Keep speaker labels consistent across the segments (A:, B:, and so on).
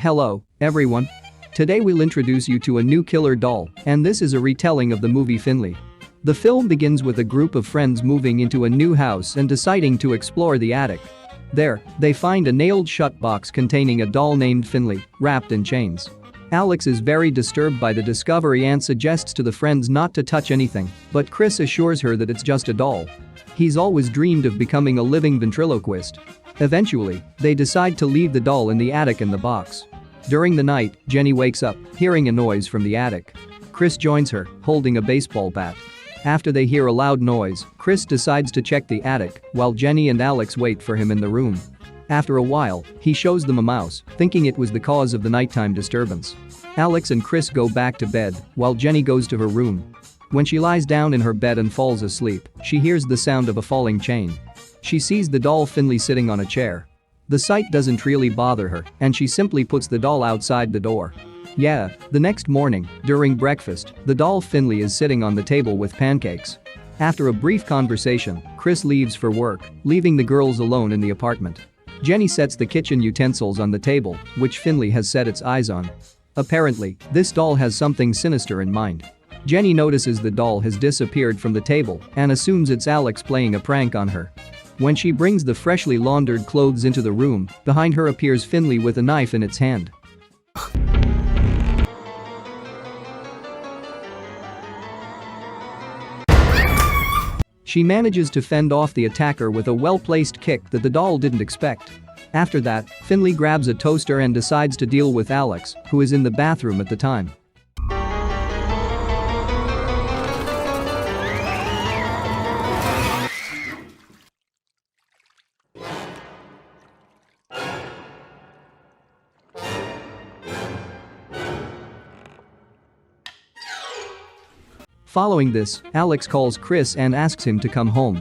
A: Hello, everyone. Today we'll introduce you to a new killer doll, and this is a retelling of the movie Finley. The film begins with a group of friends moving into a new house and deciding to explore the attic. There, they find a nailed-shut box containing a doll named Finley, wrapped in chains. Alex is very disturbed by the discovery and suggests to the friends not to touch anything, but Chris assures her that it's just a doll. He's always dreamed of becoming a living ventriloquist. Eventually, they decide to leave the doll in the attic in the box. During the night, Jenny wakes up, hearing a noise from the attic. Chris joins her, holding a baseball bat. After they hear a loud noise, Chris decides to check the attic, while Jenny and Alex wait for him in the room. After a while, he shows them a mouse, thinking it was the cause of the nighttime disturbance. Alex and Chris go back to bed, while Jenny goes to her room. When she lies down in her bed and falls asleep, she hears the sound of a falling chain. She sees the doll Finley sitting on a chair. The sight doesn't really bother her, and she simply puts the doll outside the door. The next morning, during breakfast, the doll Finley is sitting on the table with pancakes. After a brief conversation, Chris leaves for work, leaving the girls alone in the apartment. Jenny sets the kitchen utensils on the table, which Finley has set its eyes on. Apparently, this doll has something sinister in mind. Jenny notices the doll has disappeared from the table and assumes it's Alex playing a prank on her. When she brings the freshly laundered clothes into the room, behind her appears Finley with a knife in its hand. She manages to fend off the attacker with a well-placed kick that the doll didn't expect. After that, Finley grabs a toaster and decides to deal with Alex, who is in the bathroom at the time. Following this, Alex calls Chris and asks him to come home.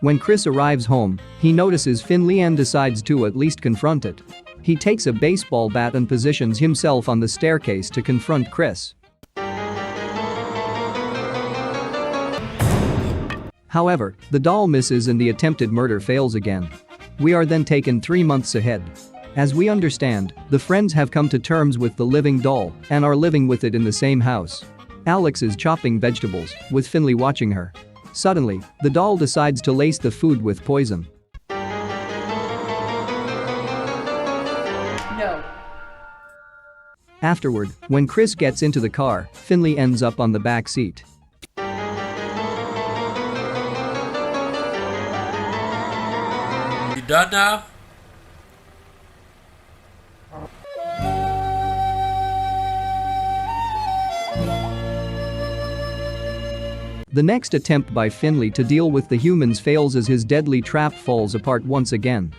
A: When Chris arrives home, he notices Finley and decides to at least confront it. He takes a baseball bat and positions himself on the staircase to confront Chris. However, the doll misses and the attempted murder fails again. We are then taken 3 months ahead. As we understand, the friends have come to terms with the living doll and are living with it in the same house. Alex is chopping vegetables, with Finley watching her. Suddenly, the doll decides to lace the food with poison.
B: No.
A: Afterward, when Chris gets into the car, Finley ends up on the back seat.
C: You done now?
A: The next attempt by Finley to deal with the humans fails as his deadly trap falls apart once again.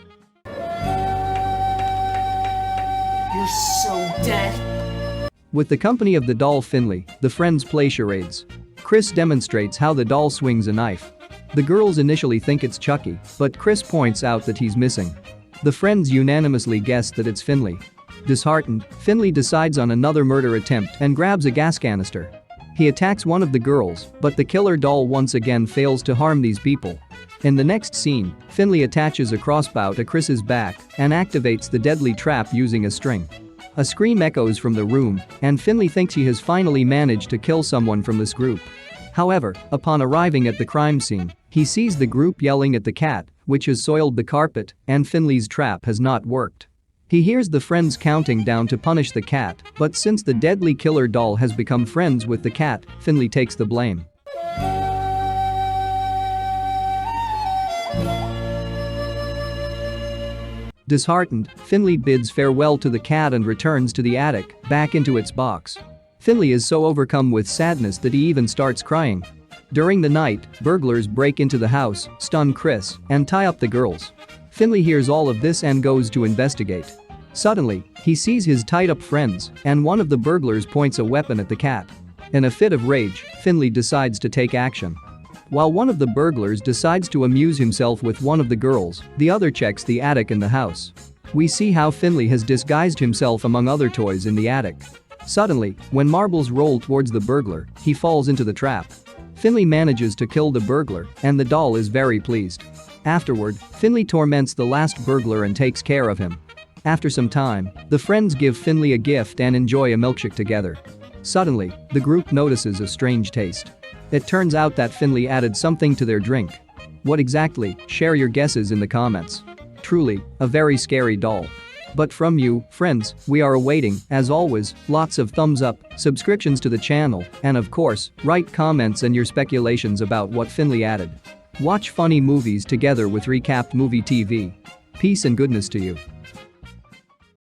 B: You're so dead.
A: With the company of the doll Finley, the friends play charades. Chris demonstrates how the doll swings a knife. The girls initially think it's Chucky, but Chris points out that he's missing. The friends unanimously guess that it's Finley. Disheartened, Finley decides on another murder attempt and grabs a gas canister. He attacks one of the girls, but the killer doll once again fails to harm these people. In the next scene, Finley attaches a crossbow to Chris's back and activates the deadly trap using a string. A scream echoes from the room, and Finley thinks he has finally managed to kill someone from this group. However, upon arriving at the crime scene, he sees the group yelling at the cat, which has soiled the carpet, and Finley's trap has not worked. He hears the friends counting down to punish the cat, but since the deadly killer doll has become friends with the cat, Finley takes the blame. Disheartened, Finley bids farewell to the cat and returns to the attic, back into its box. Finley is so overcome with sadness that he even starts crying. During the night, burglars break into the house, stun Chris, and tie up the girls. Finley hears all of this and goes to investigate. Suddenly, he sees his tied-up friends, and one of the burglars points a weapon at the cat. In a fit of rage, Finley decides to take action. While one of the burglars decides to amuse himself with one of the girls, the other checks the attic in the house. We see how Finley has disguised himself among other toys in the attic. Suddenly, when marbles roll towards the burglar, he falls into the trap. Finley manages to kill the burglar, and the doll is very pleased. Afterward, Finley torments the last burglar and takes care of him. After some time, the friends give Finley a gift and enjoy a milkshake together. Suddenly, the group notices a strange taste. It turns out that Finley added something to their drink. What exactly? Share your guesses in the comments. Truly, a very scary doll. But from you, friends, we are awaiting, as always, lots of thumbs up, subscriptions to the channel, and of course, write comments and your speculations about what Finley added. Watch funny movies together with Recapped Movie TV. Peace and goodness to you.